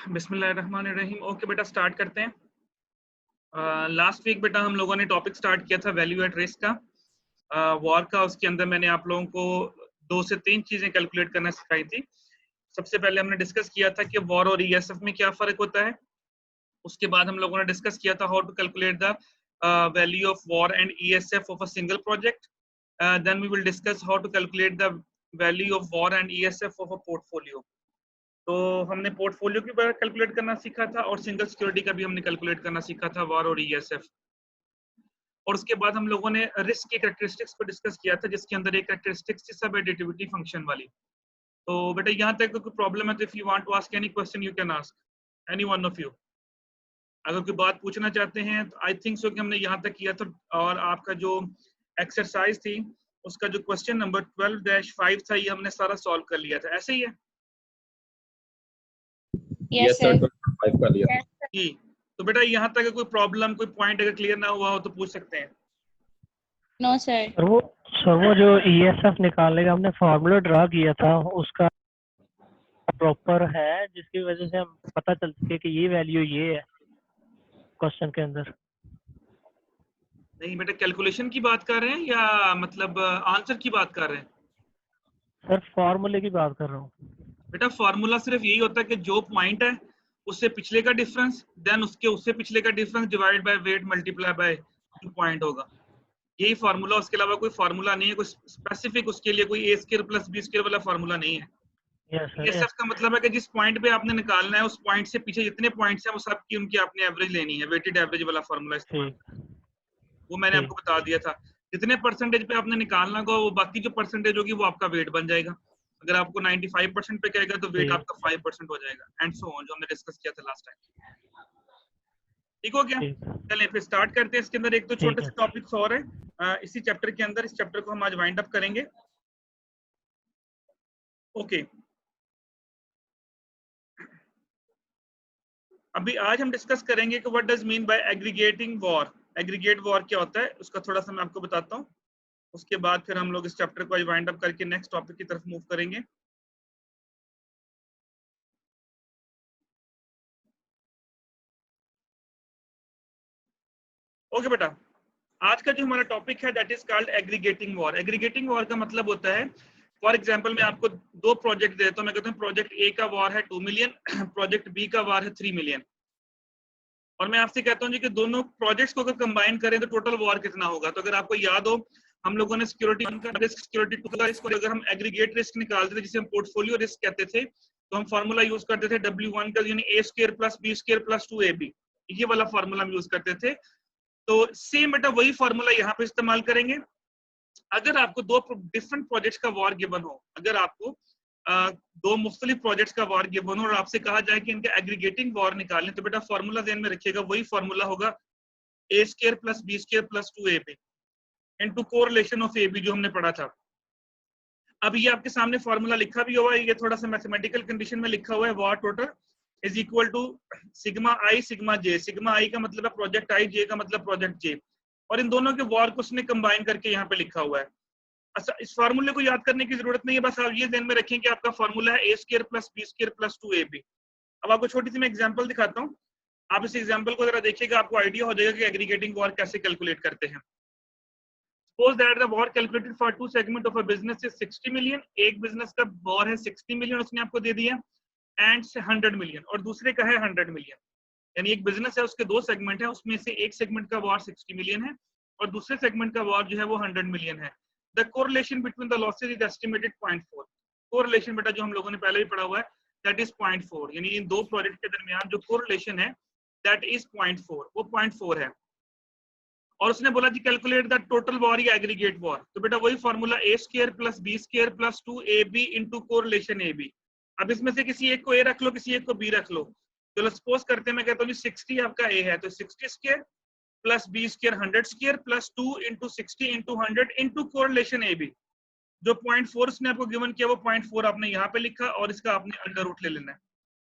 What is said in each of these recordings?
बिस्मिल्लाहिर्रहमानिर्रहीम। ओके बेटा, स्टार्ट करते हैं। लास्ट वीक बेटा हम लोगों ने टॉपिक स्टार्ट किया था वैल्यू एट रिस्क का, वॉर का। उसके अंदर मैंने आप लोगों को 2 से 3 चीजें कैलकुलेट करना सिखाई थी। सबसे पहले हमने डिस्कस किया था कि वॉर और ईएसएफ में क्या फर्क होता है। उसके बाद हम लोगों ने डिस्कस किया था how to calculate the value of VaR and ESF of a single project. Then we will discuss how to calculate the value of VaR and ESF of a portfolio. तो हमने पोर्टफोलियो की calculate करना सीखा था और single security का भी हमने कैलकुलेट करना सीखा था, वॉर और ईएसएफ। और उसके बाद हम लोगों ने रिस्क की कैरेक्टरिस्टिक्स को डिस्कस किया था, जिसके अंदर एक कैरेक्टरिस्टिक्स थी सब एडिटिविटी फंक्शन वाली। तो बेटा यहाँ तक कोई प्रॉब्लम है तो if you want to ask any question you can ask any one of you. अगर कोई बात पूछना चाहते हैं तो आई थिंक सो कि हमने यहाँ तक किया था। और आपका जो एक्सरसाइज थी उसका जो क्वेश्चन नंबर 12-5 था ये हमने सारा सॉल्व कर लिया था, ऐसे ही है? यस सर 5 कर लिया। जी, तो बेटा यहाँ तक कोई प्रॉब्लम, कोई पॉइंट अगर क्लियर ना हुआ हो तो पूछ सकते हैं। No sir. सर वो जो ईएसएफ निकालने का हमने फॉर्मूला ड्रा किया था उसका प्रॉपर है, जिसकी वजह से हम पता चल सके कि ये वैल्यू ये है क्वेश्चन के अंदर। नहीं बेटा, कैलकुलेशन की बात कर रहे हैं या मतलब आंसर की बात कर रहे हैं? सर फॉर्मूले की बात कर रहा हूँ। बेटा फार्मूला सिर्फ यही होता है कि जो पॉइंट है उससे पिछले का डिफरेंस, देन उससे पिछले का difference divide by weight multiply by जो पॉइंट होगा, यही फार्मूला। उसके अलावा कोई फार्मूला नहीं है, कोई स्पेसिफिक उसके लिए कोई ए स्क्वायर प्लस बी स्क्वायर वाला फार्मूला नहीं है। ईएसएफ का मतलब है कि जिस पॉइंट पे आपने निकालना है उस पॉइंट से पीछे जितने पॉइंट्स हैं वो सब की उनकी आपने एवरेज लेनी है, वेटेड एवरेज वाला फार्मूला इस्तेमाल। वो मैंने आपको बता दिया था। जितने परसेंटेज पे आपने निकालना होगा वो बाकी जो परसेंटेज होगी वो आपका वेट बन जाएगा। अगर आपको 95% पे कहेगा तो वेट आपका 5% हो जाएगा, एंड सो ऑन, जो हमने डिस्कस किया था लास्ट टाइम। ठीक हो गया? चलिए फिर स्टार्ट करते हैं। इसके अंदर एक तो छोटे से टॉपिक्स और है इसी चैप्टर के अंदर। इस चैप्टर को हम आज वाइंड अप करेंगे। ओके, अभी आज हम डिस्कस करेंगे कि what does mean by aggregating war. Aggregate war क्या होता है उसका थोड़ा सा मैं आपको बताता हूँ। उसके बाद फिर हम लोग इस चैप्टर को आज वाइंड अप करके नेक्स्ट टॉपिक की तरफ मूव करेंगे। ओके बेटा, आज का जो हमारा टॉपिक है that is called aggregating war. Aggregating war का मतलब होता है, फॉर एग्जांपल मैं आपको 2 प्रोजेक्ट देता हूं। मैं कहता हूं प्रोजेक्ट ए का वॉर है 2 मिलियन, प्रोजेक्ट बी का वॉर है 3 मिलियन। और मैं आपसे कहता हूं जी कि दोनों प्रोजेक्ट्स को अगर कंबाइन करें तो टोटल वॉर कितना होगा। तो अगर आपको याद हो, हम लोगों ने सिक्योरिटी 1 का रिस्क, सिक्योरिटी 2 का रिस्क, अगर हम एग्रीगेट रिस्क निकालते थे जिसे हम पोर्टफोलियो रिस्क कहते थे, तो हम फार्मूला यूज करते थे W1 का, यानी A square plus B square plus 2AB। ये वाला फार्मूला हम यूज करते थे। तो सेम बेटा वही फार्मूला यहाँ पे इस्तेमाल करेंगे। अगर आपको 2 डिफरेंट प्रोजेक्ट्स का वॉर गिवन हो, अगर आपको 2 मुख्तलिफ प्रोजेक्ट्स का वॉर गिवन हो और आपसे कहा जाए कि इनका एग्रीगेटिंग वॉर निकालें, तो बेटा फार्मूला ध्यान में रखिएगा, वही फार्मूला होगा A square plus B square plus 2AB into correlation of AB, जो हमने पढ़ा था। अब ये आपके सामने फार्मूला लिखा भी हुआ है, ये थोड़ा सा मैथमेटिकल कंडीशन में लिखा हुआ है। VaR total is equal to sigma i sigma j. Sigma i का मतलब है प्रोजेक्ट आई, जे का मतलब प्रोजेक्ट जे, और इन दोनों के वॉर को उसने कंबाइन करके यहाँ पे लिखा हुआ है। अच्छा, इस फार्मूले को याद करने की जरूरत नहीं है, बस आप ये ध्यान में रखें कि आपका फार्मूला है A square plus B square plus 2AB। अब आपको छोटी सी मैं एग्जांपल दिखाता हूँ, आप इस एग्जांपल को जरा देखिएगा, आपको आइडिया हो जाएगा कि एग्रीगेटिंग वॉर कैसे कैलकुलेट करते हैं। Suppose that the war calculated for 2 segment of a business is 60 million। एक बिजनेस का वॉर है 60 मिलियन उसने आपको दे दिया, एंड 100 मिलियन, और दूसरे का है 100 मिलियन। यानी एक बिजनेस है उसके 2 सेगमेंट है, उसमें से एक सेगमेंट का वॉर 60 मिलियन है और दूसरे सेगमेंट का वॉर जो है वो 100 मिलियन है। The correlation between the losses is estimated 0.4। Correlation बेटा जो हम लोगों ने पहले भी पढ़ा हुआ है, दैट इज 0.4। यानी इन 2 प्रोजेक्ट के दरमियान जो कोरिलेशन है दैट इज 0.4, वो 0.4 है। और उसने बोला जी कैलकुलेट द टोटल वॉर या एग्रीगेट वॉर। तो बेटा वही formula A square plus B square plus 2AB into correlation AB। अब इसमें से किसी एक को A रख लो, किसी एक को B रख लो। चलो सपोज करते हैं, मैं कहता हूँ जी 60 आपका A है, तो 60 square plus B square 100 square plus 2 into 60 into 100 into correlation AB। जो 0.4 उसने आपको गिवन किया वो 0.4 आपने यहाँ पे लिखा और इसका आपने अंडर रूट ले लेना है,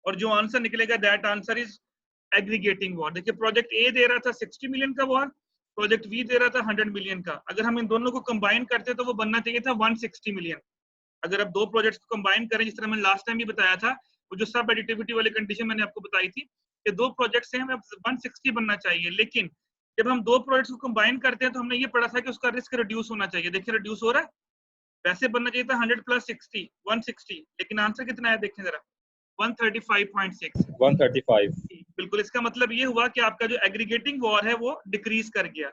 और जो आंसर निकलेगा that answer is aggregating war. देखिए प्रोजेक्ट A दे रहा था 60 मिलियन का वॉर, प्रोजेक्ट बी दे रहा था 100 मिलियन का। अगर हम इन दोनों को कंबाइन करते तो वो बनना चाहिए था 160 मिलियन। अगर आप 2 प्रोजेक्ट्स को कंबाइन करें, जिस तरह मैंने लास्ट टाइम भी बताया था वो जो सब एडिटिविटी वाली कंडीशन मैंने आपको बताई थी कि दो प्रोजेक्ट्स हैं, हमें 160 बनना चाहिए, लेकिन जब हम दो प्रोजेक्ट्स को कंबाइन करते हैं तो हमने ये पढ़ा था कि उसका रिस्क रिड्यूस होना चाहिए। देखिए रिड्यूस हो रहा है, वैसे बनना चाहिए था 100 प्लस 60 160, लेकिन आंसर कितना है देखें जरा 135.6। 135। बिल्कुल, इसका मतलब ये हुआ कि आपका जो एग्रीगेटिंग वॉर है वो डिक्रीज कर गया।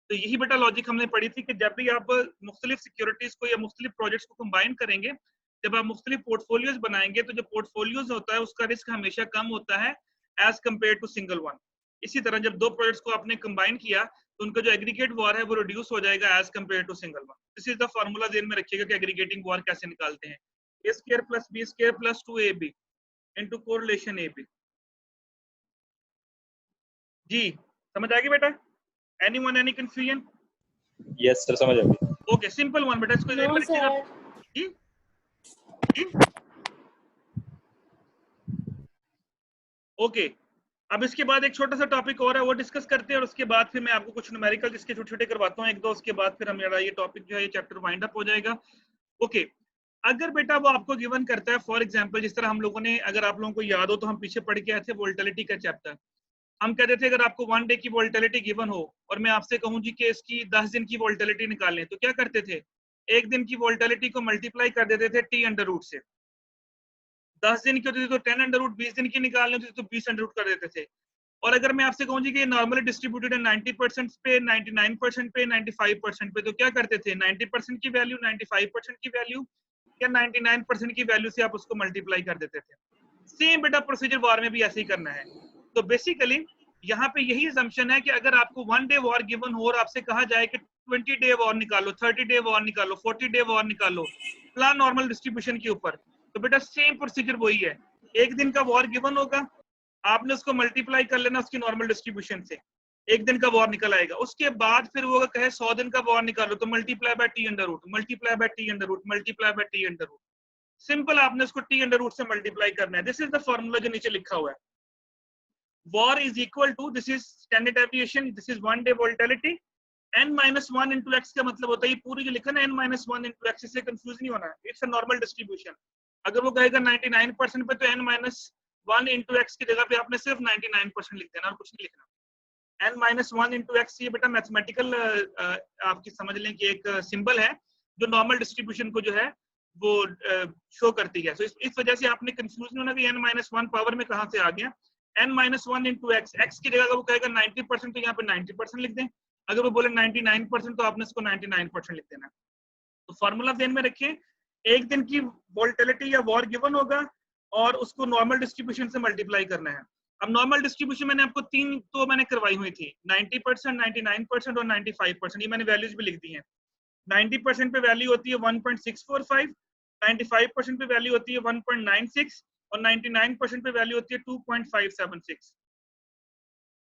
तो यही बेटा लॉजिक हमने पढ़ी थी कि जब भी आप मुख्तलिफ सिक्योरिटीज को या मुख्तलिफ प्रोजेक्ट्स को कंबाइन करेंगे, जब आप मुख्तलिफ पोर्टफोलियोज बनाएंगे, तो जो पोर्टफोलियोज होता है उसका रिस्क हमेशा कम होता है as compare to single one. इसी तरह जब दो प्रोजेक्ट्स को आपने कंबाइन किया तो उनका जो एग्रीगेट वॉर है वो रिड्यूस हो जाएगा as compare to single one. This is the formula ध्यान में रखिएगा कि एग्रीगेटिंग वॉर कैसे निकालते हैं। a square plus b square plus 2ab into correlation ab। जी समझ आ गई बेटा? Anyone any confusion? Yes sir, समझ आ गई। ओके, सिंपल वन बेटा, इसको ध्यान में रखिएगा। जी जी ओके। अब इसके बाद एक छोटा सा टॉपिक और है, वो डिस्कस करते हैं और उसके बाद फिर मैं आपको कुछ न्यूमेरिकल जिसके छोटे छोटे करवाता हूँ एक दो, उसके बाद फिर हमारा ये टॉपिक जो है ये चैप्टर वाइंड अप हो जाएगा। ओके, अगर बेटा वो आपको गिवन करता है, फॉर एग्जांपल जिस तरह हम लोगों ने, अगर आप लोगों को याद हो तो हम पीछे पढ़ के आए थे वोल्टिलिटी का चैप्टर। हम कहते थे अगर आपको 1 डे की वोल्टिलिटी गिवन हो और मैं आपसे कहूं जी कि इसकी 10 दिन की वोल्टिलिटी निकालें, तो क्या करते थे? एक दिन की वोल्टिलिटी को मल्टीप्लाई कर देते थे t अंडर रूट से। 10 दिन की होती थी तो 10 अंडर रूट, 20 दिन की निकालनी होती थी तो 20 अंडर रूट कर देते थे। और अगर मैं आपसे कहूं जी कि नॉर्मली डिस्ट्रीब्यूटेड है 90% पे, 99% पे, 95% पे, तो क्या करते थे? 90% की वैल्यू, 95% की वैल्यू या 99% की वैल्यू से आप उसको मल्टीप्लाई कर देते थे। सेम बेटा प्रोसीजर वॉर में भी ऐसे ही करना है। तो बेसिकली यहाँ पे यही असम्पशन है कि अगर आपको 1 डे वॉर गिवन हो और आपसे कहा जाए कि 20 डे वॉर निकालो, 30 डे वॉर निकालो, 40 डे वॉर निकालो प्लान नॉर्मल डिस्ट्रीब्यूशन के ऊपर, तो बेटा सेम प्रोसीजर वही है। एक दिन का वॉर गिवन होगा, आपने उसको मल्टीप्लाई कर लेना उसकी नॉर्मल डिस्ट्रीब्यूशन से, एक दिन का वॉर निकल आएगा। उसके बाद फिर वो कहे 100 दिन का वॉर निकालो तो multiply by T under root, multiply by T under root, multiply by T under root. Simple, आपने उसको टी अंडर रूट से मल्टीप्लाई करना है। दिस इज द फॉर्मूला जो नीचे लिखा हुआ है। VaR is equal to, this is standard deviation, this is 1 day volatility, n-1 into x का मतलब होता है ये पूरी जो लिखा ना n-1 into x, इससे कंफ्यूज नहीं होना, इट्स अ नॉर्मल डिस्ट्रीब्यूशन। अगर वो कहेगा 99% पे तो n-1 into x की जगह पे आपने सिर्फ 99% लिख देना और कुछ नहीं लिखना। n-1 into x ये बेटा मैथमेटिकल आपकी समझ लें कि एक सिंबल है जो नॉर्मल डिस्ट्रीब्यूशन को जो है वो शो करती है। तो इस वजह से आपने कंफ्यूज नहीं होना कि n-1 पावर में कहां से आ गया। n-1 into x, x की जगह अगर वो कहेगा 90% तो यहाँ पे 90% लिख दें, अगर वो बोले 99% तो आपने इसको 99% लिख देना। तो फॉर्मूला ध्यान में रखें, एक दिन की वोल्टिलिटी या वॉर गिवन होगा और उसको नॉर्मल डिस्ट्रीब्यूशन से मल्टीप्लाई करना है। अब नॉर्मल डिस्ट्रीब्यूशन मैंने आपको तीन तो मैंने करवाई हुई थी, 90%, 99% और 95%, ये मैंने वैल्यूज भी लिख दी हैं। 90% पे वैल्यू होती है 1.645, 95% पे वैल्यू होती है 1.96 और 99% पे वैल्यू होती है 2.576।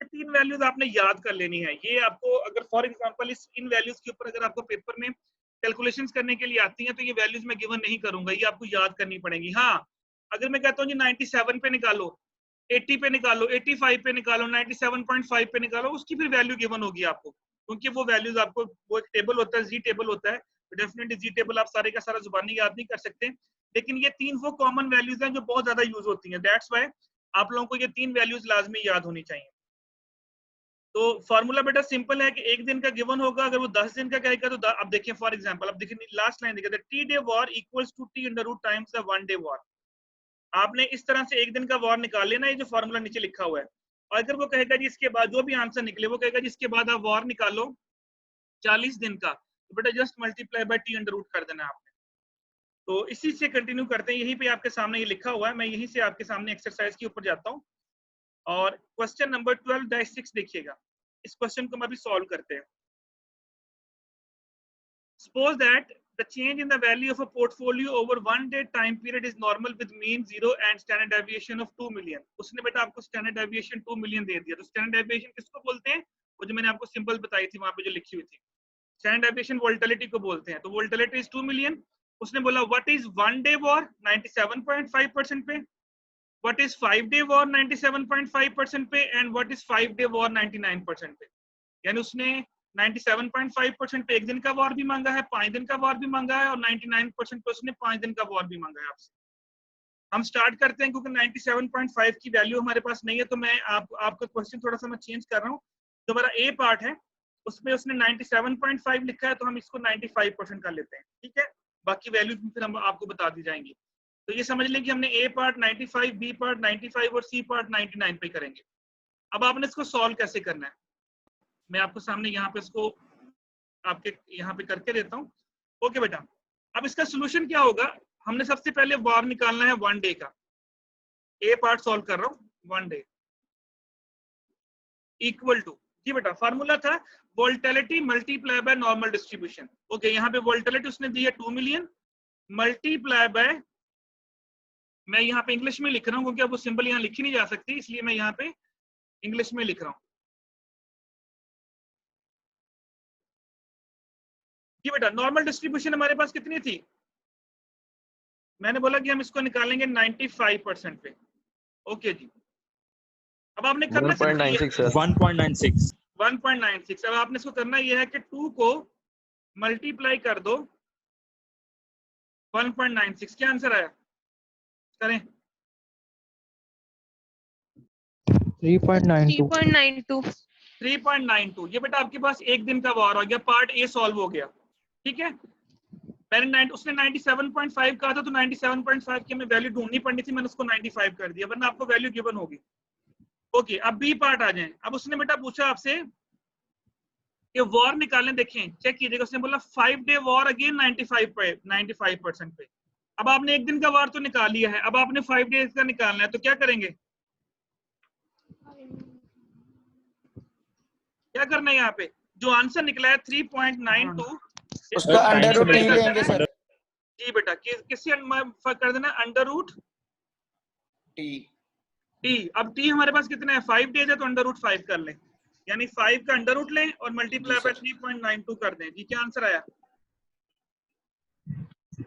तीन वैल्यूज आपने याद कर लेनी है। ये आपको अगर फॉर एग्जांपल इन वैल्यूज के ऊपर अगर आपको पेपर में कैलकुलेशंस करने के लिए आती हैं तो ये वैल्यूज मैं गिवन नहीं करूंगा, ये आपको याद करनी पड़ेगी। हाँ, अगर मैं कहता हूँ जी 97 पे निकालो, 80 पे निकालो, 85 पे निकालो, 97.5 पे निकालो, उसकी फिर वैल्यू गिवन होगी आपको, क्योंकि वो वैल्यूज आपको, वो एक टेबल होता है, जी टेबल होता है, तो डेफिनेटली जी टेबल आप सारे का सारा जुबानी याद नहीं कर सकते, लेकिन ये तीन वो कॉमन वैल्यूज हैं जो बहुत ज्यादा यूज होती हैं। दैट्स वाई आप लोगों को ये तीन वैल्यूज लाजमी याद होनी चाहिए। तो फॉर्मूला बेटा सिंपल है कि एक दिन का गिवन होगा, अगर वो 10 दिन का कहेगा तो अब देखिए फॉर एग्जांपल, अब देखिए लास्ट लाइन देखिए, T day VaR equals to T under root times the 1 day VaR. आपने इस तरह से एक दिन का वॉर निकाल लेना, ये जो फॉर्मूला नीचे लिखा हुआ है। और अगर वो कहेगा जी इसके बाद जो भी आंसर निकले, वो कहेगा जी इसके बाद आप वॉर निकालो 40 दिन का, तो बेटा just multiply by T under root कर देना आपने। तो इसी से कंटिन्यू करते हैं, यहीं पे आपके सामने ये लिखा हुआ है, मैं यहीं से आपके सामने एक्सरसाइज के ऊपर जाता हूँ और क्वेश्चन नंबर 12-6 देखिएगा। इस क्वेश्चन को हम अभी सॉल्व करते हैं। Suppose that the change in the value of a portfolio over 1 day time period is normal with mean 0 and standard deviation of 2 million। उसने बेटा आपको standard deviation 2 million दे दिया। तो standard deviation किसको बोलते हैं? वो जो मैंने आपको सिंबल बताई थी वहां पे जो लिखी हुई थी, standard deviation volatility को बोलते हैं। तो volatility is 2 million। उसने बोला what is 1 day war 97.5% पे, what is 5 day war 97.5% पे, and what is 5 day war 99% पे। यानी उसने 97.5% पे एक दिन का वॉर भी मांगा है, 5 दिन का वॉर भी मांगा है और 99% पे उसने 5 दिन का वॉर भी मांगा है आपसे। हम स्टार्ट करते हैं क्योंकि 97.5 की वैल्यू हमारे पास नहीं है, तो मैं आपका क्वेश्चन थोड़ा सा मैं चेंज कर रहा हूँ। जो हमारा ए पार्ट है उसमें उसने 97.5 लिखा है, तो हम इसको 95% कर लेते हैं, ठीक है। बाकी वैल्यू फिर हम आपको बता दी जाएंगी। तो ये समझ लें कि हमने ए पार्ट 95, बी पार्ट 95 और सी पार्ट 99 पे करेंगे। अब आपने इसको सॉल्व कैसे करना है, मैं आपको सामने यहाँ पे इसको आपके यहाँ पे करके देता हूँ। ओके बेटा, अब इसका सोल्यूशन क्या होगा, हमने सबसे पहले वार निकालना है 1 डे का। ए पार्ट सॉल्व कर रहा हूँ, 1 डे इक्वल टू, जी बेटा फार्मूला था volatility multiply by normal distribution. Okay, यहाँ पे वोल्टिलिटी उसने दी है 2 मिलियन मल्टीप्लाई बाय, मैं यहाँ पे इंग्लिश में लिख रहा हूँ क्योंकि अब वो सिंबल यहाँ लिखी नहीं जा सकती, इसलिए मैं यहाँ पे इंग्लिश में लिख रहा हूँ। जी बेटा, नॉर्मल डिस्ट्रीब्यूशन हमारे पास कितनी थी, मैंने बोला कि हम इसको निकालेंगे 95% पे। ओके जी, अब आपने करना 1.96 1.96 1.96। अब आपने इसको करना यह है कि 2 को मल्टीप्लाई कर दो 1.96, क्या आंसर आया, करें 3.92 3.92। ये बेटा आपके पास एक दिन का वार हो गया, पार्ट ए सॉल्व हो गया, ठीक है। मैंने उसने 97.5 कहा था, तो 97.5 की हमें वैल्यू ढूंढनी पड़नी थी, मैंने उसको 95 कर दिया, वरना आपको वैल्यू गिवन होगी। ओके, अब बी पार्ट आ जाएं। अब उसने बेटा पूछा आपसे कि वॉर निकालने, देखें चेक कीजिएगा, उसने बोला 5 डे वॉर अगेन 95% पे। अब आपने एक दिन का वार तो निकाल लिया है, अब आपने 5 डेज का निकालना है, तो क्या करेंगे, क्या करना है यहाँ पे, जो आंसर निकला है 3.92 उसका अंडर रूट नहीं लेंगे सर। जी बेटा, किससे कर देना, अंडर रूट टी। अब टी हमारे पास कितना है, 5 डेज है, तो अंडर रूट 5 कर लें, यानी 5 का अंडर रूट लें और मल्टीप्लाई बाय 3.92 कर दें। जी क्या आंसर आया,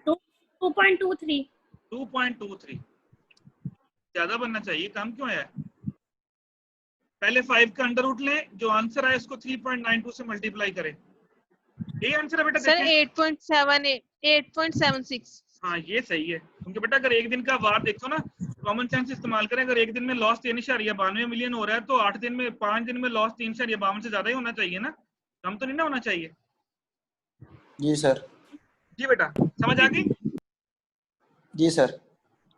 2.23 2.23। ज्यादा बनना चाहिए, कम क्यों है, पहले 5 का अंडर रूट लें, जो आंसर आया उसको 3.92 से मल्टीप्लाई करें। ये आंसर है बेटा, सर 8.76। हाँ ये सही है, क्योंकि बेटा अगर एक दिन का वार देखो ना, कॉमन सेंस इस्तेमाल करें, अगर एक दिन में लॉस 3.92 मिलियन हो रहा है, तो 8 दिन में 5 दिन में लॉस 3.52 से ज्यादा ही होना चाहिए ना, कम तो नहीं ना होना चाहिए। जी सर। जी बेटा, समझ आ गई, जी सर।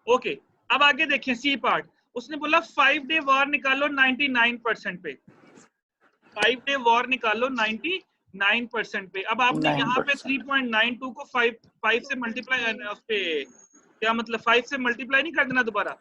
ओके। अब आगे देखिए सी पार्ट, उसने बोला 5 डे वॉर निकालो 99% पे, 5 डे वॉर निकालो 99% पे। अब आपने यहाँ पे 3.92 को 5 से मल्टीप्लाई, उस पे क्या मतलब 5 से मल्टीप्लाई नहीं कर देना दोबारा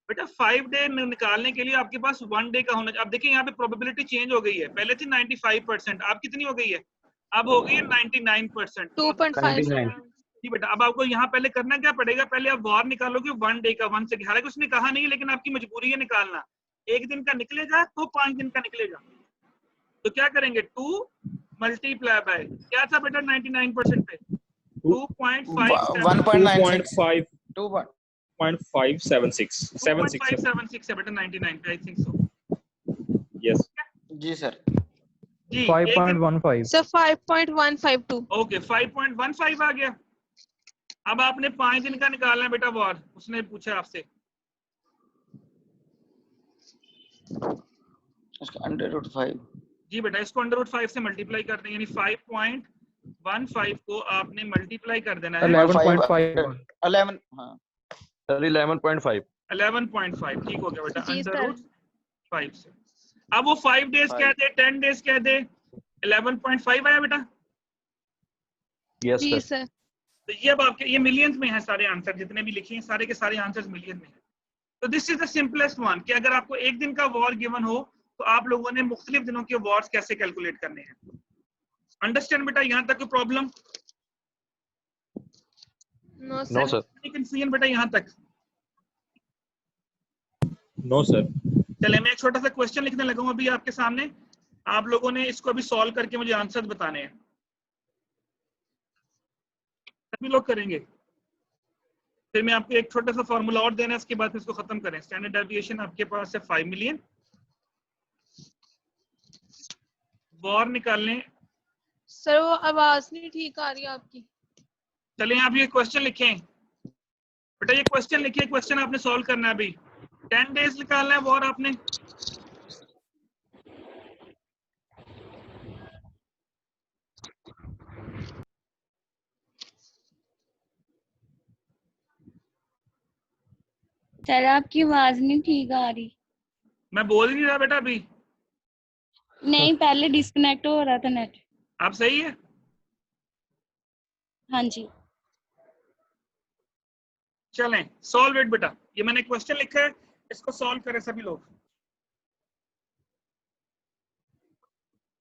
बेटा, 5 डे निकालने के लिए आपके पास 1 डे का होना चाहिए। अब देखिए यहाँ पे प्रोबेबिलिटी चेंज हो गई है, पहले थी 95%, अब कितनी हो गई है, अब हो गई है 99%। 2.5 जी बेटा, अब आपको यहाँ पहले करना क्या पड़ेगा, पहले आप वार निकालोगे 1 डे का, 1 से, हालांकि उसने कहा नहीं, लेकिन आपकी मजबूरी है निकालना, एक दिन का निकलेगा तो 5 दिन का निकलेगा, तो क्या करेंगे 2 मल्टीप्लाई बाय, क्या था बेटा 99% पे 2.576 है बेटा 99 पे, आई थिंक सो। यस जी सर। जी 5.15 सर 5.152। ओके 5.15 आ गया। अब आपने 5 दिन का निकालना है बेटा वॉर, उसने पूछा आपसे, उसका अंडर रूट 5। जी बेटा इसको अंडर रूट 5 से मल्टीप्लाई कर दें, यानी 5.15 को आपने मल्टीप्लाई कर देना है 11.5 11 हाँ सर 11.5 11.5, ठीक हो गया बेटा, जी अंडर सर। रूट 5 से। अब वो 5 डेज कह दे, 10 डेज कह दे, 11.5 आया बेटा। यस जी सर सर। तो ये अब आपके ये मिलियंस में है, सारे आंसर जितने भी लिखे हैं सारे के सारे आंसर्स मिलियन में है। तो this is the simplest one, कि अगर आपको एक दिन का वॉर गिवन हो, तो आप लोगों ने मुख्तलिफ दिनों के वॉर्स कैसे कैलकुलेट करने हैं। अंडरस्टैंड बेटा, यहाँ तक कोई problem, no no sir. Sir confusion बेटा यहाँ तक? नो सर चले मैं एक छोटा सा क्वेश्चन लिखने लगा हूं अभी आपके सामने, आप लोगों ने इसको अभी सॉल्व करके मुझे आंसर बताने हैं, सभी लोग करेंगे। फिर मैं आपको एक छोटा सा फॉर्मूला और देना है, इसके बाद इसको खत्म करें। स्टैंडर्ड डेविएशन आपके पास है 5 मिलियन, वॉर निकालने, सर वो आवाज नहीं ठीक आ रही आपकी। चलिए आप ये क्वेश्चन लिखें बेटा ये क्वेश्चन लिखिए, क्वेश्चन आपने सॉल्व करना है अभी। 10 डेज निकालना है वॉर आपने। सर आपकी आवाज नहीं ठीक आ रही। मैं बोल ही नहीं रहा बेटा अभी। नहीं, पहले डिस्कनेक्ट हो रहा था नेट। आप सही है? हाँ जी। चलें सॉल्व इट बेटा। ये मैंने क्वेश्चन लिखा है, इसको सॉल्व करें सभी लोग।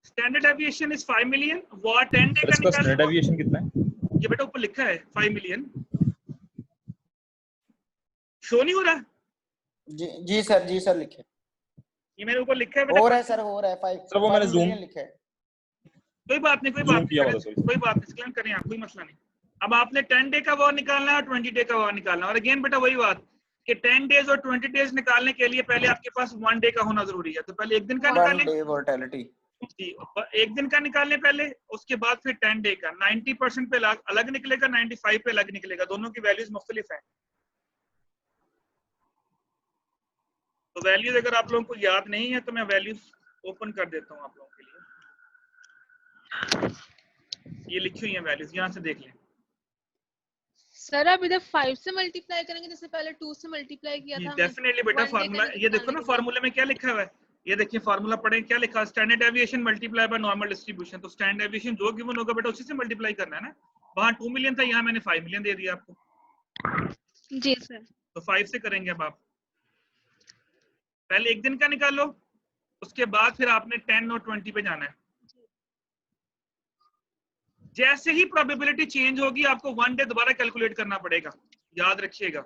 Standard aviation is 5 million, war 10 day का इसका स्टैंडर्ड निकालना। एविएशन कितना है? ये बेटा ऊपर लिखा है 5 मिलियन। शो नहीं हो रहा? जी सर लिखे। ये मेरे ऊपर लिखा है बेटा। हो रहा है सर, हो रहा है। 5 सर वो मैंने जूम लिखा है। कोई बात नहीं, कोई Zoom बात किया नहीं, हुआ था, sorry। कोई बात नहीं, एक्सप्लेन करें आप, कोई मसला नहीं। अब आपने 10 डे का वॉर निकालना है और 20 डे का वॉर निकालना है। और अगेन बेटा वही बात कि 10 डेज और 20 डेज निकालने के लिए पहले आपके पास 1 डे का होना जरूरी है। तो पहले एक दिन का 1 निकालें डे मोर्टेलिटी। जी, एक दिन का निकालने पहले, उसके बाद फिर 10 डे का। 90% पे अलग निकलेगा, 95 पे अलग निकलेगा, दोनों की वैल्यूज मुख्तलिफ हैं। तो वैल्यूज अगर आप लोगों को याद नहीं है तो मैं वैल्यूज ओपन कर देता हूँ आप लोगों के लिए। ये लिखी हुई है वैल्यूज, यहाँ से देख लें। सर आप इधर 5 से मल्टीप्लाई करेंगे जैसे पहले 2 से मल्टीप्लाई किया था हमने। डेफिनेटली बेटा 1 day का फार्मूला ये देखो ना, निकालने के लिए। फार्मूले में क्या लिखा हुआ है, ये देखिए फार्मूला पढ़ें क्या लिखा है। Standard aviation multiply by normal distribution. तो स्टैंडर्ड एविएशन जो गिवन होगा बेटा उसी से मल्टीप्लाई करना है ना। वहां 2 मिलियन था, यहाँ मैंने 5 मिलियन दे दिया आपको, जी सर। तो 5 से करेंगे। अब आप पहले एक दिन का निकालो, उसके बाद फिर आपने 10 और 20 पे जाना है। जैसे ही प्रोबेबिलिटी चेंज होगी आपको 1 डे दोबारा कैलकुलेट करना पड़ेगा, याद रखिएगा।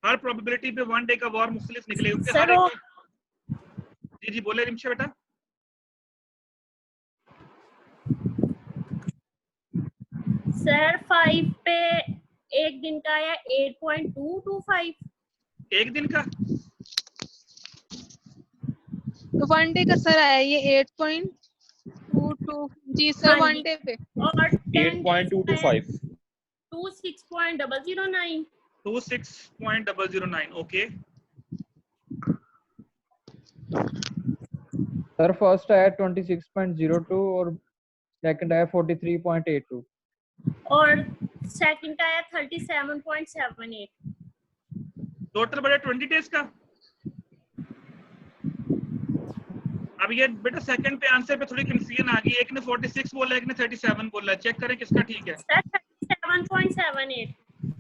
हर प्रोबेबिलिटी पे 1 डे का वॉर मुख्तलिफ निकलेगा क्योंकि हर एक। जी बोले रिमशा बेटा। सर 5 पे एक दिन का आया 8.225। एक दिन का 1 डे का सर आया ये 8.22। जी सर 1 डे पे। और 8.225। 26.009। 26.009 ओके। सर फर्स्ट आया 26.02 और सेकंड आया 43.82 और सेकंड आया 37.78। टोटल बेटा 20 डेज का। अब ये बेटा सेकंड पे आंसर पे थोड़ी कंफ्यूजन आ गई, एक ने 46 बोला, एक ने 37 बोला। चेक करें किसका ठीक है। सर 37.78।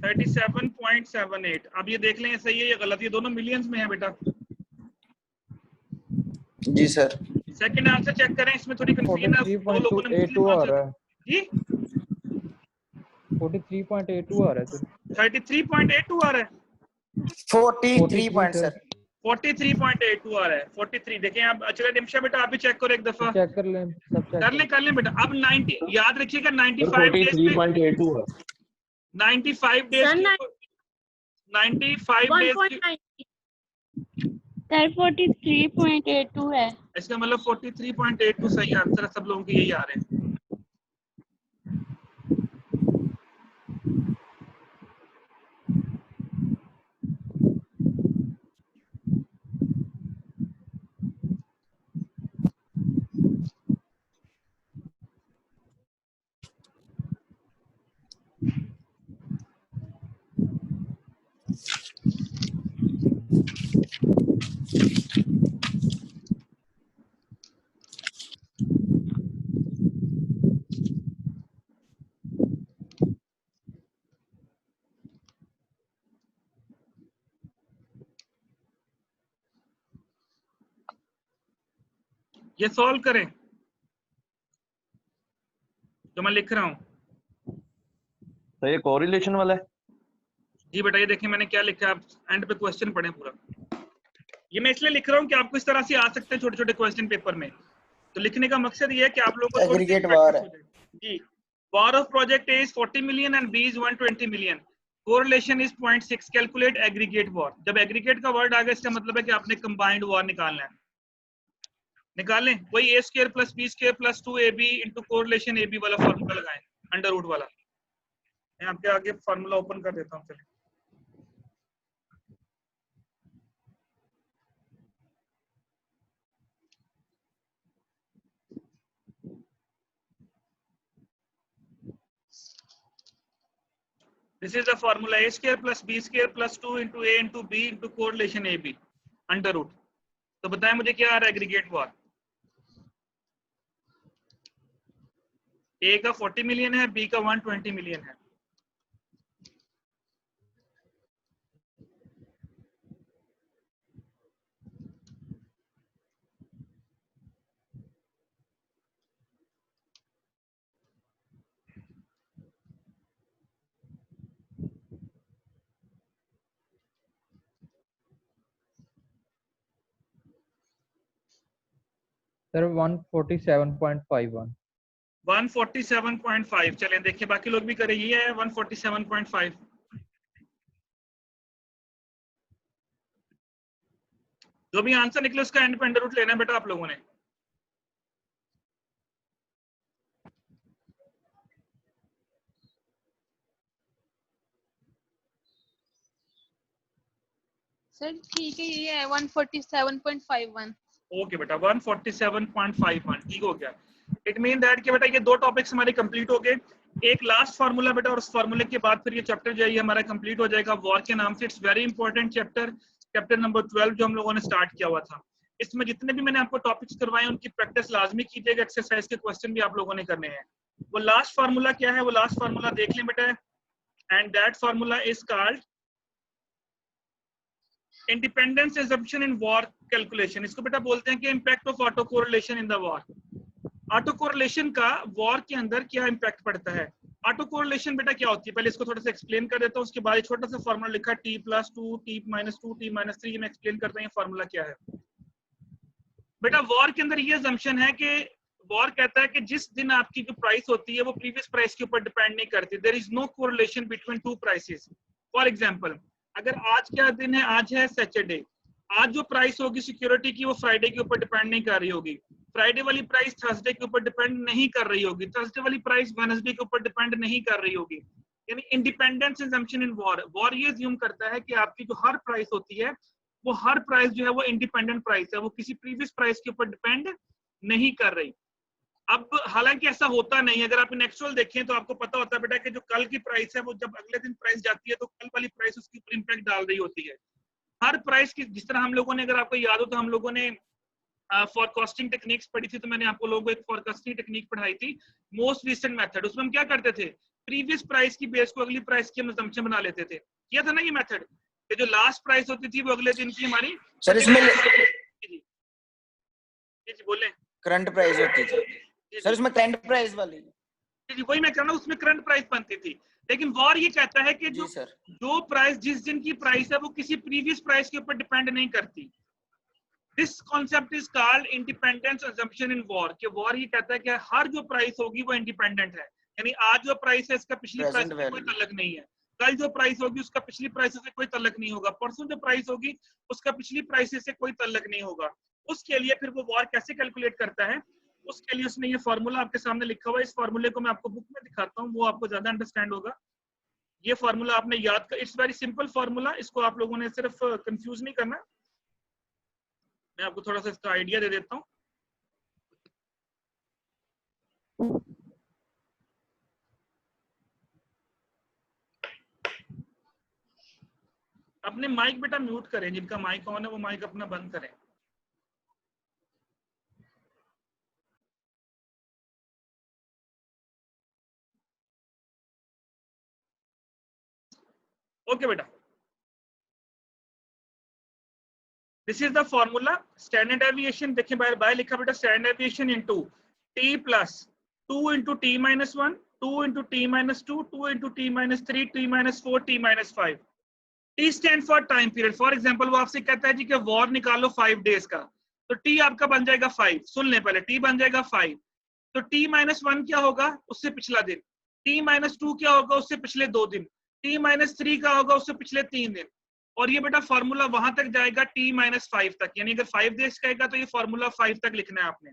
37.78। अब ये देख लें ये सही है या गलत। ये दोनों मिलियंस में है बेटा। जी सर। सेकंड आंसर चेक करें, इसमें थोड़ी कंफ्यूजन है, दो लोगों ने मुख्तलिफ 43.82 आ आंसर रहा है। जी 43.82 आ रहा है सर। 33.82 आ रहा है। 43 पॉइंट सर। 43.82 आ रहा है। 43 देखें आप। अच्छा निमिषा बेटा आप भी चेक करो एक दफा। चेक कर लें, सब चेक कर लें बेटा। अब 90 याद रखिएगा 95 डेज पे 43.82 है। 95 डेज की 95 डेज की सर 43.82 है। इसका मतलब 43.82 सही आंसर है। सब लोगों के यही आ रहे हैं। ये सॉल्व करें जो मैं लिख रहा हूं। तो ये कोरिलेशन वाला है। जी बेटा ये देखिए मैंने क्या लिखा है, आप एंड पे क्वेश्चन पढ़ें पूरा। ये मैं इसलिए लिख रहा हूँ कि आपको इस तरह से आ सकते हैं छोटे छोटे क्वेश्चन पेपर में। तो लिखने का मकसद ये है कि आप लोगों को थोड़ी सी एग्रीगेट practice वार हो जाए। जी VaR of project A is 40 million and B is 120 million. Correlation is 0.6। Calculate aggregate VaR. जब एग्रीगेट का वर्ड आ गया इसका मतलब है कि आपने कंबाइंड वॉर निकालना है। निकालें वही A square plus B square plus 2ab into correlation ab वाला फॉर्मूला लगाएं, अंडर रूट वाला। मैं आपके आगे फार्मूला ओपन कर देता हूँ। चलिए this is the formula a square plus b square plus 2 into a into b into correlation ab under root. तो बताएं मुझे क्या आ रहा है एग्रीगेट वॉर। ए का 40 मिलियन है, बी का 120 मिलियन है। सर 147.51। 147.5। चलें देखिए बाकी लोग भी करें। ये है 147.5। जो भी आंसर निकले उसका इंडिपेंडेंट रूट लेना है बेटा आप लोगों ने। सर ठीक है, ये है 147.51। ओके बेटा 147.51 ठीक हो गया। इट मीन दैट कि बेटा ये दो टॉपिक्स हमारे कंप्लीट हो गए। एक लास्ट फार्मूला बेटा, और उस फार्मूले के बाद फिर ये चैप्टर जो है हमारा कंप्लीट हो जाएगा वॉर के नाम से। It's very important chapter, chapter number 12 जो हम लोगों ने स्टार्ट किया हुआ था। इसमें जितने भी मैंने आपको टॉपिक्स करवाए उनकी प्रैक्टिस लाजमी कीजिएगा। एक्सरसाइज के क्वेश्चन भी आप लोगों ने करने हैं। वो लास्ट फार्मूला क्या है, वो लास्ट फार्मूला देख लें बेटा, and that formula is called independence assumption in war calculation. इसको बेटा बोलते हैं कि impact of auto correlation in the war. Auto correlation का वॉर के अंदर क्या इम्पैक्ट पड़ता है। ऑटो कोरिलेशन बेटा क्या होती है, पहले इसको थोड़ा सा एक्सप्लेन कर देता हूँ, उसके बाद छोटा सा फॉर्मूला लिखा T+2 T-2 T-3। मैं एक्सप्लेन करता हूँ फॉर्मूला क्या है। बेटा वॉर के अंदर ये असम्पशन है कि वॉर कहता है कि जिस दिन आपकी जो प्राइस होती है वो प्रीवियस प्राइस के ऊपर डिपेंड नहीं करती। There is no correlation between two prices. For example अगर आज क्या दिन है, आज है सैटरडे, आज जो प्राइस होगी सिक्योरिटी की वो फ्राइडे के ऊपर डिपेंड नहीं कर रही होगी। फ्राइडे वाली प्राइस थर्सडे के ऊपर डिपेंड नहीं कर रही होगी। थर्सडे वाली प्राइस वेडनेसडे के ऊपर डिपेंड नहीं कर रही होगी। यानी independence assumption in war, war ये अज्यूम करता है कि आपकी जो हर प्राइस होती है वो हर प्राइस जो है वो इंडिपेंडेंट प्राइस है, वो किसी प्रीवियस प्राइस के ऊपर डिपेंड नहीं कर रही। अब हालांकि ऐसा होता नहीं है। अगर आप इन एक्चुअल देखें तो आपको पता होता है बेटा कि जो कल की प्राइस है वो जब अगले दिन प्राइस जाती है तो कल वाली प्राइस उसके ऊपर इंपैक्ट डाल रही होती है। हर प्राइस की, जिस तरह हम लोगों ने, अगर आपको याद हो तो हम लोगों ने फॉरकास्टिंग टेक्निक्स पढ़ी थी, तो मैंने आपको लोगों को एक फॉरकास्टिंग टेक्निक पढ़ाई थी, मोस्ट रिसेंट मेथड। उसमें हम क्या करते थे, प्रीवियस प्राइस की बेस को अगली प्राइस की हम असम्पशन बना लेते थे। किया था ना ये मेथड कि जो लास्ट प्राइस होती थी वो अगले दिन की हमारी सर इसमें जी बोले करंट प्राइस होती थी सर, इसमें करंट प्राइस वाली जी वही मैं कह रहा हूँ, उसमें करंट प्राइस बनती थी। लेकिन वॉर ये कहता है कि जी सर, जो प्राइस जिस दिन की प्राइस है वो किसी प्रीवियस प्राइस के ऊपर डिपेंड नहीं करती। This concept is called independence assumption in war. कि वॉर ये कहता है कि हर जो प्राइस होगी वो इंडिपेंडेंट है। यानी आज जो प्राइस है इसका पिछली प्राइस से कोई ताल्लुक नहीं है। कल जो प्राइस होगी उसका पिछली प्राइस से कोई ताल्लुक नहीं होगा। परसों जो प्राइस होगी उसका पिछली प्राइस से कोई ताल्लुक नहीं होगा। उसके लिए फिर वो वॉर कैसे कैलकुलेट करता है, उसके लिए उसने ये फार्मूला आपके सामने लिखा हुआ है। इस फार्मूले को मैं आपको बुक में दिखाता हूँ, वो आपको ज्यादा अंडरस्टैंड होगा। ये फार्मूला आपने याद कर, इट्स वेरी सिंपल फार्मूला, इसको आप लोगों ने सिर्फ कंफ्यूज नहीं करना। मैं आपको थोड़ा सा इसका आइडिया दे देता हूँ। अपने माइक बेटा म्यूट करें, जिनका माइक ऑन है वो माइक अपना बंद करें। ओके बेटा, this is the formula. Standard deviation देखिए बाय लिखा बेटा, standard deviation into t plus 2 into t minus 1, 2 into t minus 2, 2 into t minus 3, t minus 4, t minus 5। t stand for time period. For example वो आपसे कहता है जी कि war निकालो 5 days का, तो t आपका बन जाएगा 5। सुन लें पहले, t बन जाएगा 5। तो t माइनस 1 क्या होगा, उससे पिछला दिन। t माइनस 2 क्या होगा, उससे पिछले 2 दिन। t माइनस 3 का होगा, उससे पिछले 3 दिन। और ये बेटा फॉर्मूला वहां तक जाएगा t माइनस 5 तक। यानी अगर 5 डेज कहेगा तो ये फॉर्मूला 5 तक लिखना है आपने,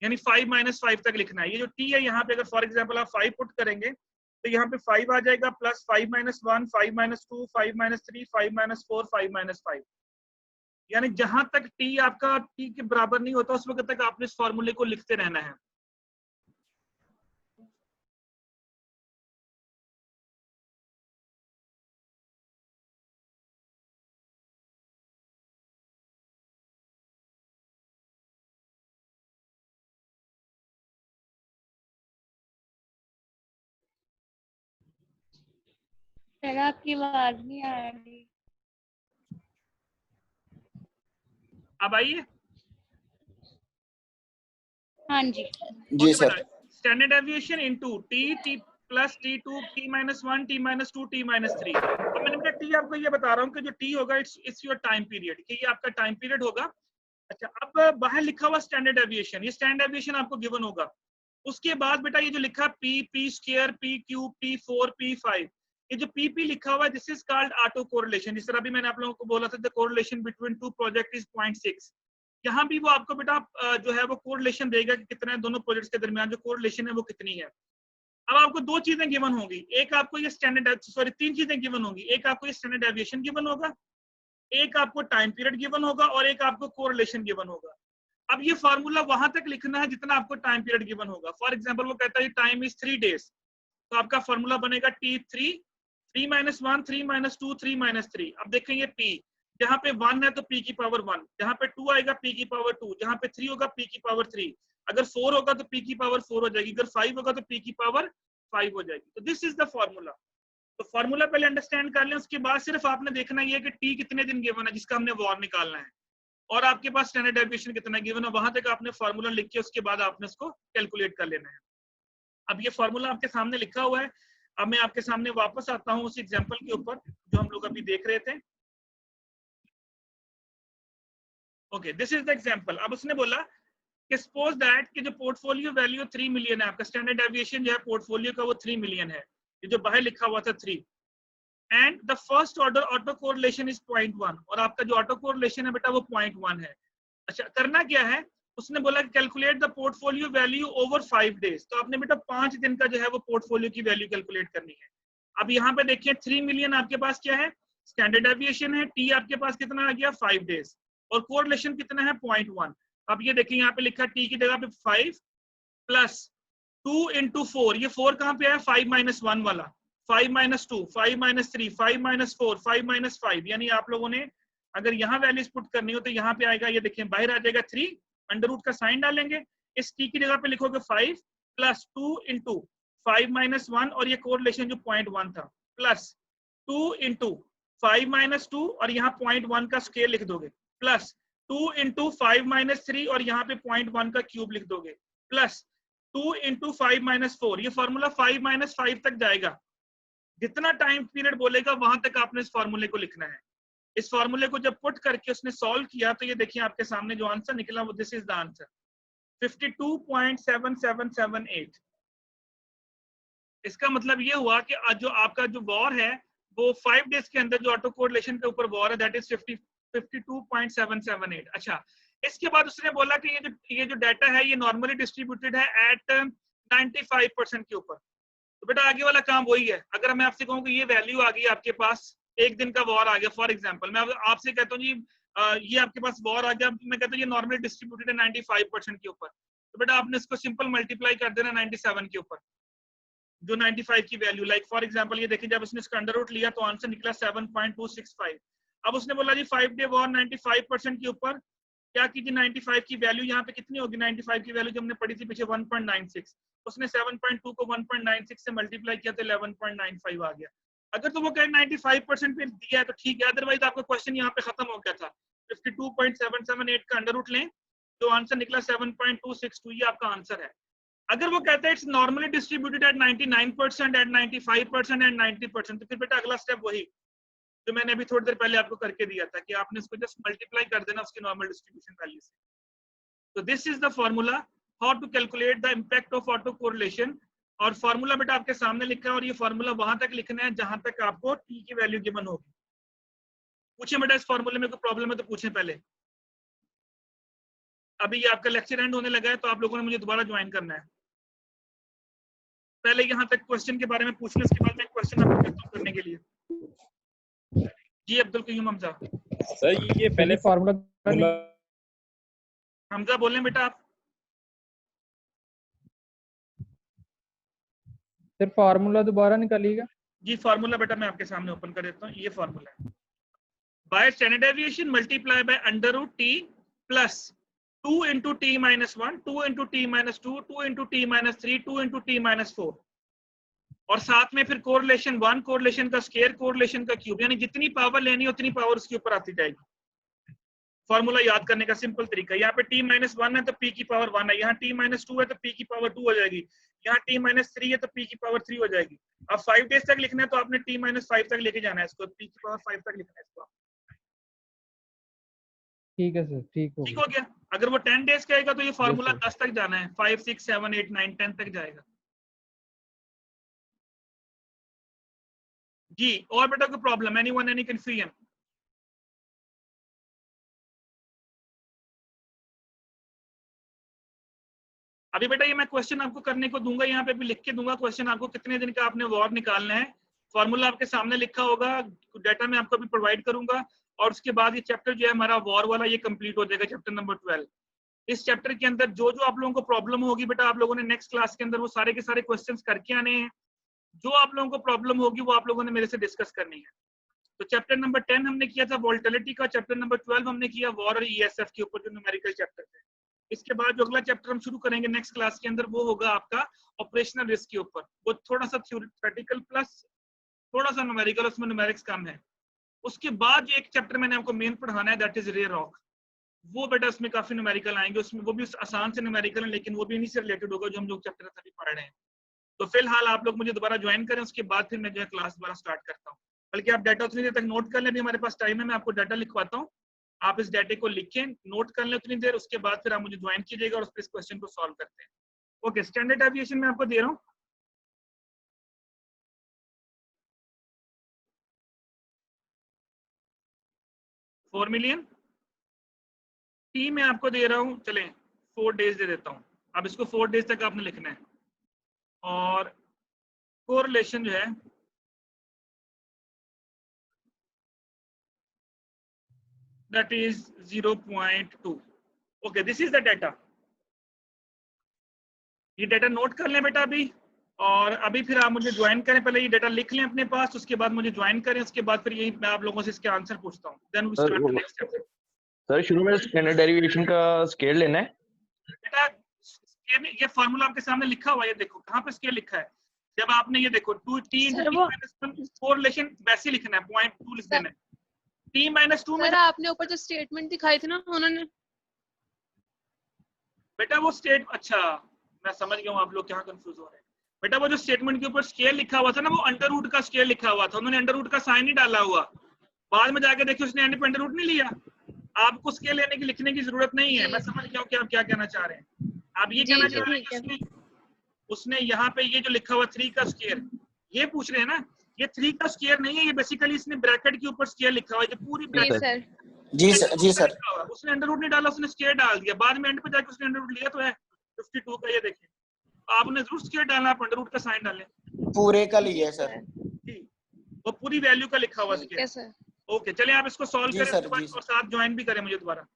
यानी 5 माइनस 5 तक लिखना है। ये जो t है यहाँ पे अगर फॉर एग्जांपल आप 5 पुट करेंगे तो यहाँ पे 5 आ जाएगा, plus 5 minus 1, 5 minus 2, 5 minus 3, 5 minus 4, 5 minus 5। यानी जहां तक t आपका t के बराबर नहीं होता उस वक्त तक आपने इस फॉर्मूले को लिखते रहना है। सर आपकी आवाज नहीं आ रही। अब आइए। हाँ जी। जी sir. Standard deviation into T plus T2 T minus 1 T minus 2 T minus 3। अब मैंने बेटा टी आपको ये बता रहा हूँ कि जो टी होगा इट्स योर टाइम पीरियड, कि ये आपका टाइम पीरियड होगा। अच्छा, अब बाहर लिखा हुआ स्टैंडर्ड डेविएशन, ये स्टैंडर्ड डेविएशन आपको गिवन होगा। उसके बाद बेटा ये जो लिखा P square, P cube, P4, P5, ये जो पी लिखा हुआ है this is called auto correlation. जिस तरह अभी मैंने आप लोगों को बोला था the correlation between to project is 0.6। यहाँ भी वो आपको बेटा जो है वो कोरिलेशन देगा कि कितना है दोनों प्रोजेक्ट्स के दरमियान जो कोरिलेशन है वो कितनी है। अब आपको दो चीजें गिवन होंगी, एक आपको ये तीन चीजें गिवन होंगी। एक आपको ये स्टैंडर्ड डेविएशन गिवन होगा, एक आपको टाइम पीरियड गिवन होगा और एक आपको कोरिलेशन गिवन होगा। अब ये फार्मूला वहां तक लिखना है जितना आपको टाइम पीरियड गिवन होगा। फॉर एग्जांपल वो कहता है टाइम इज 3 डेज, तो आपका फार्मूला बनेगा T3 3 माइनस 1 3 माइनस 2 3 माइनस 3। अब देखेंगे P, जहां पे 1 है तो P की पावर 1, जहां पे 2 आएगा P की पावर 2, जहां पे 3 होगा P की पावर 3, अगर 4 होगा तो P की पावर 4 हो जाएगी, अगर 5 होगा तो P की पावर 5 हो जाएगी। तो दिस इज द फार्मूला। तो फार्मूला पहले अंडरस्टैंड कर लें, उसके बाद सिर्फ आपने देखना ये है कि T कितने दिन गिवन है जिसका हमने वॉर निकालना है, और आपके पास स्टैंडर्ड डेविएशन कितना गिवन है, वहां तक आपने फार्मूला लिख के उसके बाद आपने उसको कैलकुलेट कर लेना है। अब ये फार्मूला आपके सामने लिखा हुआ है। अब मैं आपके सामने वापस आता हूं उस एग्जांपल के ऊपर जो हम लोग अभी देख रहे थे। Okay, this is the example. अब उसने बोला कि सपोज दैट कि जो पोर्टफोलियो वैल्यू 3 मिलियन है, आपका स्टैंडर्ड डेविएशन जो है पोर्टफोलियो का वो 3 मिलियन है, ये जो बाहर लिखा हुआ था 3, and the first order auto correlation is 0.1, और आपका जो ऑटो कोरिलेशन है बेटा वो 0.1 है। अच्छा, करना क्या है, उसने बोला कि calculate the portfolio value over 5 days. तो आपने बेटा 5 दिन का जो है वो पोर्टफोलियो की वैल्यू कैलकुलेट करनी है। अब यहाँ पे देखिए 3 मिलियन आपके पास क्या है, स्टैंडर्ड डेविएशन है, टी आपके पास कितना आ गया 5 डेज, और कोरिलेशन कितना है 0.1। अब ये देखिए यहाँ पे लिखा टी की जगह पे 5 प्लस 2 इंटू 4, ये 4 कहाँ पे है 5 माइनस 1 वाला, 5 माइनस 2, 5 माइनस 3, 5 माइनस 4, 5 माइनस 5। यानी आप लोगों ने अगर यहाँ वैल्यूज पुट करनी हो तो यहाँ पे आएगा, ये देखिए बाहर आ जाएगा 3, अंडर रूट का साइन डालेंगे, इस टी की जगह पे लिखोगे 5 प्लस 2 इंटू 5 माइनस 1, और ये कोरिलेशन जो 0.1 था, प्लस 2 इंटू 5 माइनस 2, और यहाँ 0.1 का स्केल लिख दोगे, प्लस 2 इंटू 5 माइनस 3, और यहाँ पे 0.1 का क्यूब लिख दोगे, प्लस 2 इंटू 5 माइनस 4। ये फॉर्मूला 5 माइनस 5 तक जाएगा, जितना टाइम पीरियड बोलेगा वहां तक आपने इस फॉर्मूले को लिखना है। इस फॉर्मूले को जब पुट करके उसने सॉल्व किया तो ये देखिए आपके सामने जो आंसर निकला वो दिस इज द आंसर 52.7778। इसका मतलब ये हुआ कि आज जो आपका जो वॉर है वो 5 डेज के अंदर जो ऑटो कोरिलेशन के ऊपर वॉर है दैट इज 52.778। अच्छा, इसके बाद उसने बोला कि ये जो डाटा है ये नॉर्मली डिस्ट्रीब्यूटेड है एट 95% के ऊपर। तो बेटा आगे वाला काम वही है। अगर मैं आपसे कहूँ कि ये वैल्यू आ गई आपके पास, एक दिन का वॉर आ गया, फॉर एग्जांपल मैं आपसे कहता हूँ जी ये आपके पास वॉर आ गया, मैं कहता हूँ ये नॉर्मली डिस्ट्रीब्यूटेड है 95% के ऊपर, तो बेटा आपने इसको सिंपल मल्टीप्लाई कर देना 97 के ऊपर, जो 95 की वैल्यू, लाइक फॉर एग्जांपल ये देखिए जब उसने इसका अंडर रूट लिया तो आंसर निकला 7.265। अब उसने बोला जी 5 डे वॉर 95% के ऊपर, क्या कीजिए 95 की वैल्यू यहाँ पे कितनी होगी, 95 की वैल्यू जो हमने पढ़ी थी पीछे 1.96, उसने 7.2 को 1.96 से मल्टीप्लाई किया तो 11.95 आ गया। अगर तो वो कहे 95% पे दिया है तो ठीक है, अदरवाइज आपका क्वेश्चन यहाँ पे खत्म हो गया था। 52.778 का अंडर रूट लें तो आंसर निकला 7.262, ये आपका आंसर है। अगर वो कहता है it's normally distributed at 99%, at 95% and 90%, तो फिर बेटा अगला स्टेप वही जो मैंने अभी थोड़ी देर पहले आपको करके दिया था कि आपने इसको जस्ट मल्टीप्लाई कर देना उसकी नॉर्मल डिस्ट्रीब्यूशन वैल्यू से। तो this is the formula how to calculate the impact of auto correlation, और फॉर्मूला बेटा आपके सामने लिखा है और ये फॉर्मूला वहां तक लिखना है जहां तक आपको टी की वैल्यू गिवन होगी। पूछे बेटा इस फॉर्मूले में कोई प्रॉब्लम है तो पूछें पहले। अभी ये आपका लेक्चर एंड होने लगा है तो आप लोगों ने मुझे दोबारा ज्वाइन करना है। पहले यहाँ तक क्वेश्चन के बारे में पूछ लें, उसके बाद मैं क्वेश्चन आपको कहता हूँ करने के लिए। जी अब्दुल कयूम हमजा। सर ये पहले फार्मूला हमजा बोलें बेटा आप। सर फार्मूला दोबारा निकालिएगा। जी फार्मूला बेटा मैं आपके सामने ओपन कर देता हूँ। ये फार्मूला है, by standard deviation multiply by under root T plus 2 into T minus 1, 2 into T minus 2, 2 into T minus 3, 2 into T minus 4, और साथ में फिर कोरिलेशन 1, कोरिलेशन का स्क्वायर, कोरिलेशन का क्यूब, यानी जितनी पावर लेनी है उतनी पावर उसके ऊपर आती जाएगी। फॉर्मूला याद करने का सिंपल तरीका, यहाँ पे t माइनस 1 है तो p की पावर 1 है, यहाँ t माइनस 2 है तो p की पावर 2 हो जाएगी, यहाँ t माइनस 3 है तो p की पावर 3 हो जाएगी। अब 5 डेज तक लिखना है तो आपने t माइनस 5 तक लेके जाना है इसको, p की पावर 5 तक लिखना है इसको। ठीक है सर, ठीक हो गया। अगर वो 10 डेज का आएगा तो ये फार्मूला 10 तक जाना है, 5 6 7 8 9 10 तक जाएगा। जी और बेटा कोई प्रॉब्लम, एनीवन, एनी कंफ्यूजन? अभी बेटा ये मैं क्वेश्चन आपको करने को दूंगा, यहाँ पे भी लिख के दूंगा क्वेश्चन आपको, कितने दिन का आपने वॉर निकालना है। फॉर्मूला आपके सामने लिखा होगा, डाटा मैं आपको अभी प्रोवाइड करूंगा, और उसके बाद ये चैप्टर जो है हमारा वॉर वाला ये कंप्लीट हो जाएगा, चैप्टर नंबर 12। इस चैप्टर के अंदर जो जो आप लोगों को प्रॉब्लम होगी बेटा, आप लोगों ने नेक्स्ट क्लास के अंदर वो सारे के सारे क्वेश्चंस करके आने हैं। जो आप लोगों को प्रॉब्लम होगी वो आप लोगों ने मेरे से डिस्कस करनी है। तो चैप्टर नंबर 10 हमने किया था वोल्टिलिटी का, चैप्टर नंबर 12 हमने किया वॉर और ईएसएफ के ऊपर जो न्यूमेरिकल चैप्टर थे। इसके बाद जो अगला चैप्टर हम शुरू करेंगे नेक्स्ट क्लास के अंदर वो होगा आपका ऑपरेशनल रिस्क के ऊपर, वो थोड़ा सा थ्योरेटिकल प्लस थोड़ा सा न्यूमेरिकल, उसमें न्यूमेरिक्स कम है। उसके बाद जो एक चैप्टर मैंने आपको मेन पढ़ाना है दैट इज रे रॉक, वो बेटा उसमें काफी न्यूमेरिकल आएंगे, उसमें वो भी आसान से न्यूमेरिकल है लेकिन वो भी इन्हीं से रिलेटेड होगा जो हम लोग चैप्टर अभी पढ़ रहे हैं। तो फिलहाल आप लोग मुझे दोबारा ज्वाइन करें, उसके बाद फिर मैं जो है क्लास दोबारा स्टार्ट करता हूँ। बल्कि आप डाटा उतनी देर तक नोट कर लें, अभी हमारे पास टाइम है, मैं आपको डाटा लिखवाता हूँ, आप इस डाटे को लिखें, नोट कर लें उतनी देर, उसके बाद फिर आप मुझे ज्वाइन कीजिएगा और उस पर इस क्वेश्चन को सॉल्व करते हैं। ओके, स्टैंडर्ड डेविएशन मैं आपको दे रहा हूँ। $4 मिलियन, टी मैं आपको दे रहा हूँ, चलें 4 डेज दे देता हूँ। अब इसको 4 डेज तक आपने लिखना है, और कोरिलेशन जो है that is 0.2. okay, this is the data. ये डाटा नोट कर लें बेटा अभी, और अभी फिर आप मुझे ज्वाइन करें, पहले ये डाटा लिख लें अपने पास, उसके बाद मुझे ज्वाइन करें, उसके बाद फिर यही मैं आप लोगों से इसके आंसर पूछता हूँ। Then we start the next chapter. Sir शुरू में स्टैंडर्ड डेरिवेशन का स्केल लेना है बेटा, ये फार्मूला आपके सामने लिखा हुआ है, ये देखो कहाँ पे स्केल लिखा है। जब आपने ये देखो 2t कोरिलेशन वैसे लिखना है, 0.2 लिख देना है। t माइनस 2 में सर आपने ऊपर जो स्टेटमेंट दिखाई थी ना, उन्होंने बेटा वो स्टेट, अच्छा मैं समझ गया हूँ आप लोग कहाँ कंफ्यूज हो रहे हैं। बेटा वो जो स्टेटमेंट के ऊपर स्केल लिखा हुआ था ना, वो अंडर रूट का स्केल लिखा हुआ था, उन्होंने अंडर रूट का साइन ही डाला हुआ, बाद में जाके देखिए उसने अंडर रूट नहीं लिया। आपको स्केल लेने की लिखने की जरूरत नहीं है, मैं समझ गया हूँ कि आप क्या कहना चाह रहे हैं। आप ये कहना चाह रहे हैं कि उसने यहाँ पे ये जो लिखा हुआ 3 का स्क्वायर, ये पूछ रहे हैं ना, ये 3 का स्क्वायर नहीं है, ये बेसिकली इसने ब्रैकेट के ऊपर स्क्वायर लिखा हुआ है, जो पूरी ब्रैकेट। जी सर उसने अंडर रूट नहीं डाला, उसने स्क्वायर डाल दिया, बाद में एंड पे जाके उसने अंडर रूट लिया तो है 52 का, ये देखिए आपने जरूर स्क्वायर डालना, आप अंडर रूट का साइन डालें। पूरे का लिया है सर, वो पूरी वैल्यू का लिखा हुआ स्क्वायर। ओके चलिए आप इसको सॉल्व करें, सर, और साथ ज्वाइन भी करें मुझे दोबारा।